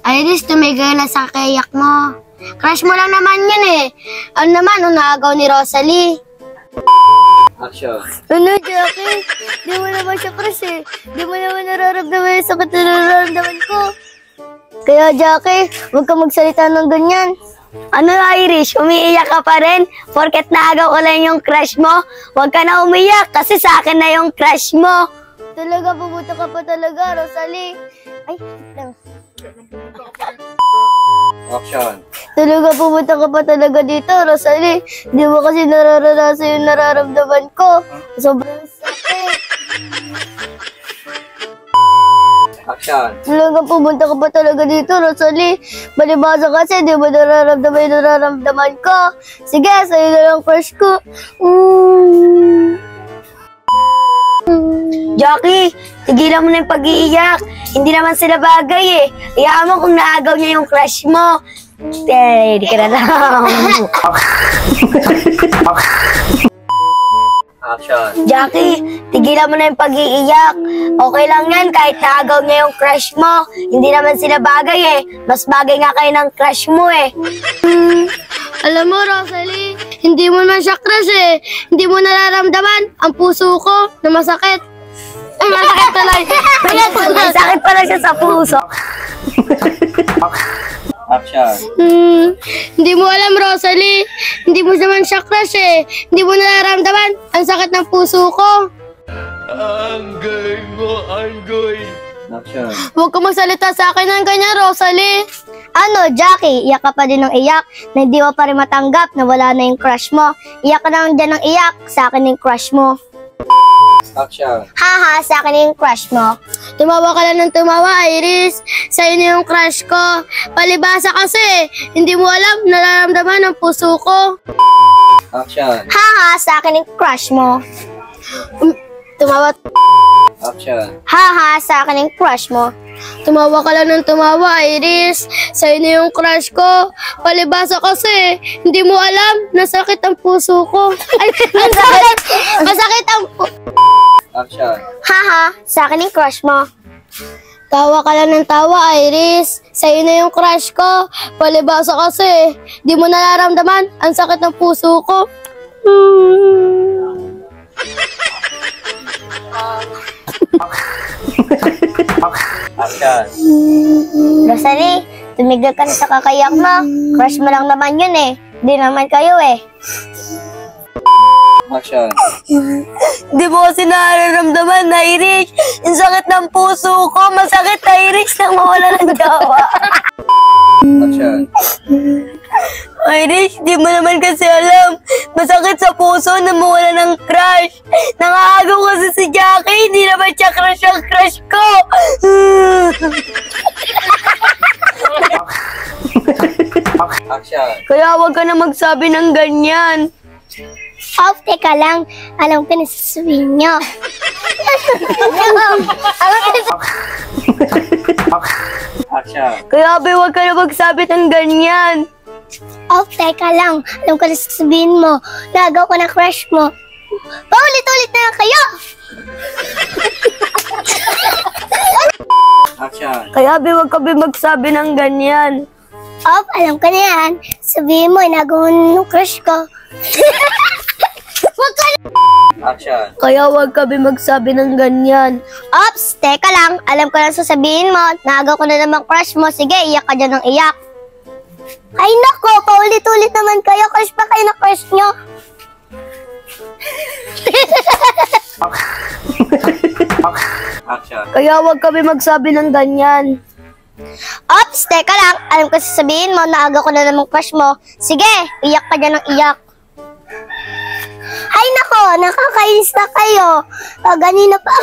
Iris, tumigil na sa kayak mo. Crush mo lang naman yun eh. Ano naman, unaagaw ni Rosalie. Action. Ano, Jackie? Di mo naman siya crush eh. Di mo naman nararamdaman yung sakit na nararamdaman ko. Kaya, Jackie, huwag ka magsalita ng ganyan. Ano, Irish? Umiiyak ka pa rin? Porket naagaw ko lang yung crush mo? Huwag ka na umiyak kasi sa akin na yung crush mo. Talaga, pupunta ka pa talaga, Rosalie. Ay, lang. Action. Talaga, pupunta ka pa talaga dito, Rosalie. Di mo kasi nararanasan yung nararamdaman ko. Sobrang sakit. Action. Talaga, pupunta ka pa talaga dito, Rosalie. Balibasa kasi, di mo nararamdaman yung nararamdaman ko. Sige, sa'yo na lang crush ko. Jackie, tigilan mo na yung pag-iiyak. Hindi naman sila bagay eh. Hayaan mo kung naagaw niya yung crush mo. Di ka na lang. Action. Jackie, tigilan mo na yung pag-iiyak. Okay lang yan kahit naagaw niya yung crush mo. Hindi naman sila bagay eh. Mas bagay nga kayo ng crush mo eh. Alam mo, Rosalie, hindi mo naman siya crush eh. Hindi mo nararamdaman ang puso ko na masakit. Ay, masakit talaga. May sakit pala siya sa puso. Action. Hindi mo alam, Rosalie. Hindi mo naman siya crush eh. Hindi mo nararamdaman ang sakit ng puso ko. Anggoy mo, anggoy. Action. Huwag ka magsalita sa akin ng ganyan, Rosalie. Ano, Jackie? Iyak ka pa din ng iyak na hindi mo pa rin matanggap na wala na yung crush mo. Iyak ka lang dyan ng iyak, sa akin yung crush mo. Action. Haha, sa akin yung crush mo. Tumawa ka lang ng tumawa, Iris. Sa'yo na yung crush ko. Palibasa kasi, hindi mo alam, nararamdaman ng puso ko. Action. Haha, sa akin yung crush mo. Tumawa. Action. Haha, sa akin yung crush mo. Tumawa ka lang ng tumawa, Iris. Sa'yo na yung crush ko. Palibasa kasi, hindi mo alam, nasakit ang puso ko. Ay, masakit ang Action. Haha, sa akin yung crush mo. Tawa ka lang ng tawa, Iris. Sa'yo na yung crush ko. Palibasa kasi, di mo nararamdaman ang sakit ng puso ko. Action. Rosalie, tumigil ka na sa kakayak mo. Crush mo lang naman yun eh. Di naman kayo eh. Action. Di mo kasi nararamdaman, Irish. Yung sakit ng puso ko. Masakit, Irish, nang mawala ng gawa. Action. Irish, di mo naman kasi alam. Masakit sa puso na mawala ng crush. Nangaagaw kasi si Jackie. Hindi naman siya crush ang crush ko. Action. Kaya huwag ka na magsabi ng ganyan. Off, teka lang. Alam ko na sasabihin niyo. Action. Kaya ba huwag ka na magsabi ng ganyan. Off, teka lang. Alam ko na sasabihin mo. Nagaw ko na crush mo. Paulit-ulit na lang kayo. Action. Kaya ba huwag ka ba magsabi ng ganyan. Off, alam ko na yan. Sabihin mo, nagaw mo ng crush ko. Huwag ka na. Action. Kaya huwag ka ba magsabi ng ganyan. Ops, teka lang. Alam ko na sasabihin mo. Nagaw ko na namang crush mo. Sige, iyak ka dyan ng iyak. Ay nako, paulit-ulit naman kayo. Crush pa kayo na crush nyo. Action. Kaya huwag ka ba magsabi ng ganyan. Ops, teka lang. Alam ko sasabihin mo. Nagaw ko na namang crush mo. Sige, iyak ka dyan ng iyak. Ay nako, nakakainis na kayo. Ganina pa.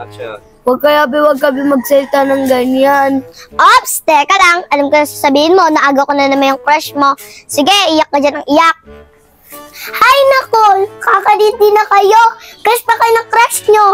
Action. Huwag ka ba magsalita ng ganyan. Ops, teka lang. Alam ko na sasabihin mo, naagaw ko na naman yung crush mo. Sige, iyak ka dyan ng iyak. Ay nako, kakaditi na kayo. Crush pa kayo ng crush nyo.